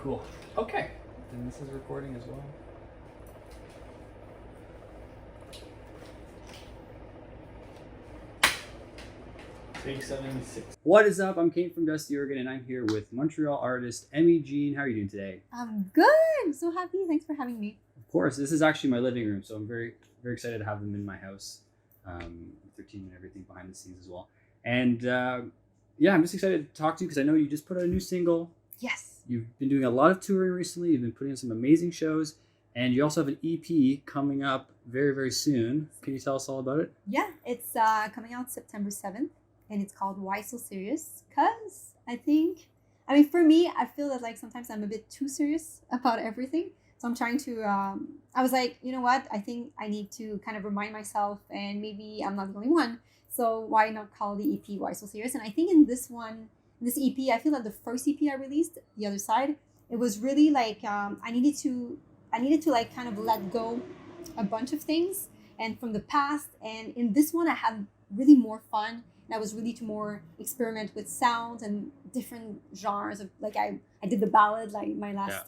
Cool. Okay. And this is recording as well. Take 76. What is up? I'm Kate from Dusty, Oregon, and I'm here with Montreal artist Emi Jeen. How are you doing today? I'm good. I'm so happy. Thanks for having me. Of course. This is actually my living room, so I'm very, very excited to have them in my house. With their team and everything behind the scenes as well. And yeah, I'm just excited to talk to you because I know you just put out a new single. Yes. You've been doing a lot of touring recently. You've been putting on some amazing shows. And you also have an EP coming up very, very soon. Can you tell us all about it? Yeah, it's coming out September 7th. And it's called Why So Serious? Because for me, I feel that like sometimes I'm a bit too serious about everything. So I'm trying to, I was like, you know what? I think I need to kind of remind myself, and maybe I'm not the only one. So why not call the EP Why So Serious? And I think in this EP, I feel like the first EP I released, The Other Side, it was really like, I needed to like kind of let go a bunch of things and from the past. And in this one, I had really more fun. And I was really to more experiment with sounds and different genres of like I did the ballad, like my last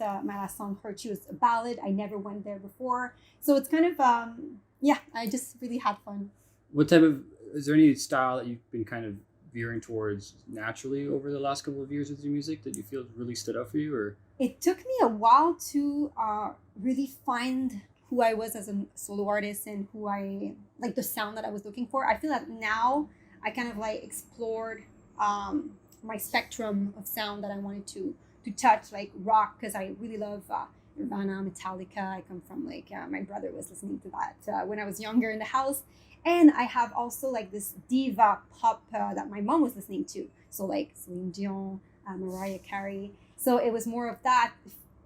song Horseshoe is a ballad. I never went there before, so it's kind of I just really had fun. Is there any style that you've been kind of veering towards naturally over the last couple of years with your music that you feel really stood out for you? Or it took me a while to really find who I was as a solo artist and who I like the sound that I was looking for. I feel that now I kind of like explored my spectrum of sound that I wanted to touch, like rock, because I really love Nirvana, Metallica. I come from like my brother was listening to that when I was younger in the house, and I have also like this diva pop that my mom was listening to. So like Celine Dion, Mariah Carey. So it was more of that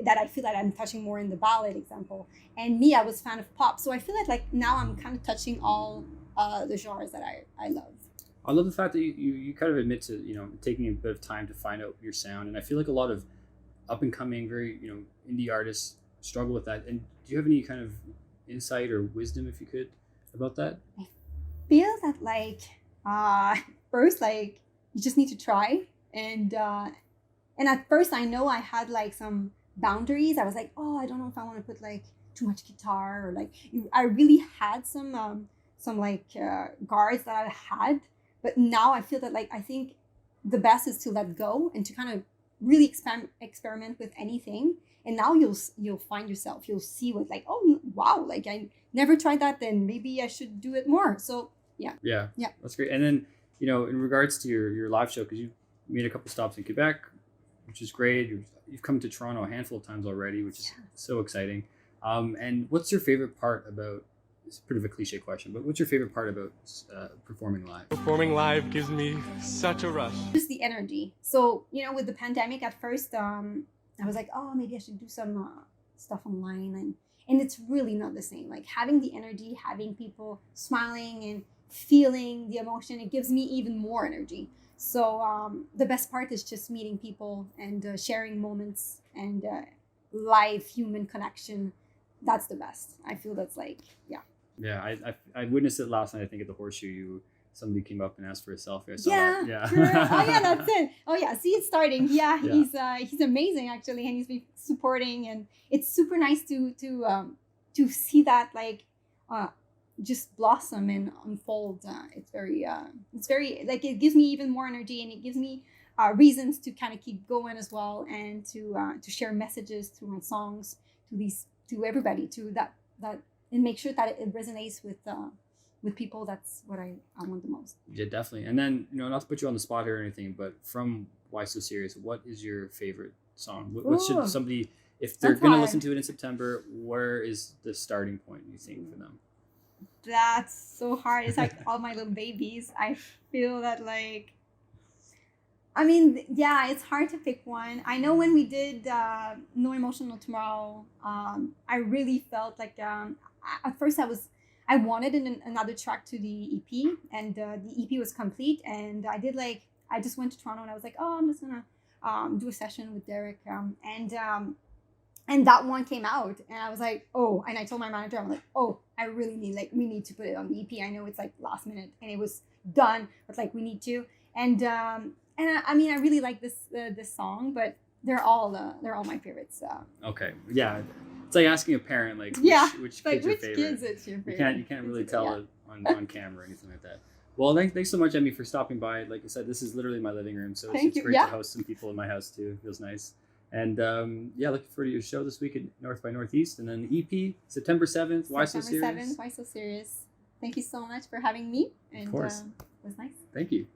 I feel that I'm touching more in the ballad example. And me, I was fan of pop, so I feel like now I'm kind of touching all the genres that I love. I love the fact that you kind of admit to, taking a bit of time to find out your sound. And I feel like a lot of up and coming, very, indie artists struggle with that. And do you have any kind of insight or wisdom, if you could, about that? I feel that like, first, like you just need to try. And at first I know I had like some boundaries. I was like, oh, I don't know if I want to put like too much guitar or like, I really had some guards that I had. But now I feel that like I think the best is to let go and to kind of really experiment with anything. And now you'll find yourself. You'll see what like, oh wow, like I never tried that. Then maybe I should do it more. So yeah. That's great. And then in regards to your live show, because you made a couple stops in Quebec, which is great. You've come to Toronto a handful of times already, which is so exciting. And what's your favorite part about? It's a bit of a cliche question, but what's your favorite part about performing live? Performing live gives me such a rush. Just the energy. So, with the pandemic at first, I was like, oh, maybe I should do some stuff online. And it's really not the same. Like having the energy, having people smiling and feeling the emotion, it gives me even more energy. So the best part is just meeting people and sharing moments and live human connection. That's the best. I feel that's like, Yeah, I witnessed it last night. I think at the Horseshoe, somebody came up and asked for a selfie. I saw that. Yeah. Sure. Oh yeah, that's it. Oh yeah, see, it's starting. Yeah. He's amazing actually, and he's been supporting, and it's super nice to see that like just blossom and unfold. It's very like it gives me even more energy, and it gives me reasons to kind of keep going as well, and to share messages through my songs to everybody, to that and make sure that it resonates with people. That's what I want the most. Yeah, definitely. And then, not to put you on the spot here or anything, but from Why So Serious, what is your favorite song? What should somebody, if they're going to listen to it in September, where is the starting point, you think, for them? That's so hard. It's like All My Little Babies. I feel that like, it's hard to pick one. I know when we did No Emotion No Tomorrow, I really felt like at first I wanted another track to the EP, and the EP was complete, and I just went to Toronto and I was like, oh, I'm just gonna do a session with Derek, and that one came out, and I was like, oh, and I told my manager, I'm like, oh, we need to put it on the EP. I know it's like last minute and it was done, but like we need to, and I really like this song, but they're all my favorites. Okay, yeah, it's like asking a parent like Yeah, which like kid's your which favorite. kids it's your favorite. You can't really tell Yeah. it on camera or anything like that. Well, thanks so much, Emmy, for stopping by. Like I said, this is literally my living room, so Thank it's you. great Yeah. to host some people in my house too. It feels nice. And yeah, looking forward to your show this week at North by Northeast, and then the EP September 7th. Why so serious? September 7th. Why so serious? Thank you so much for having me. And course. it was nice. Thank you.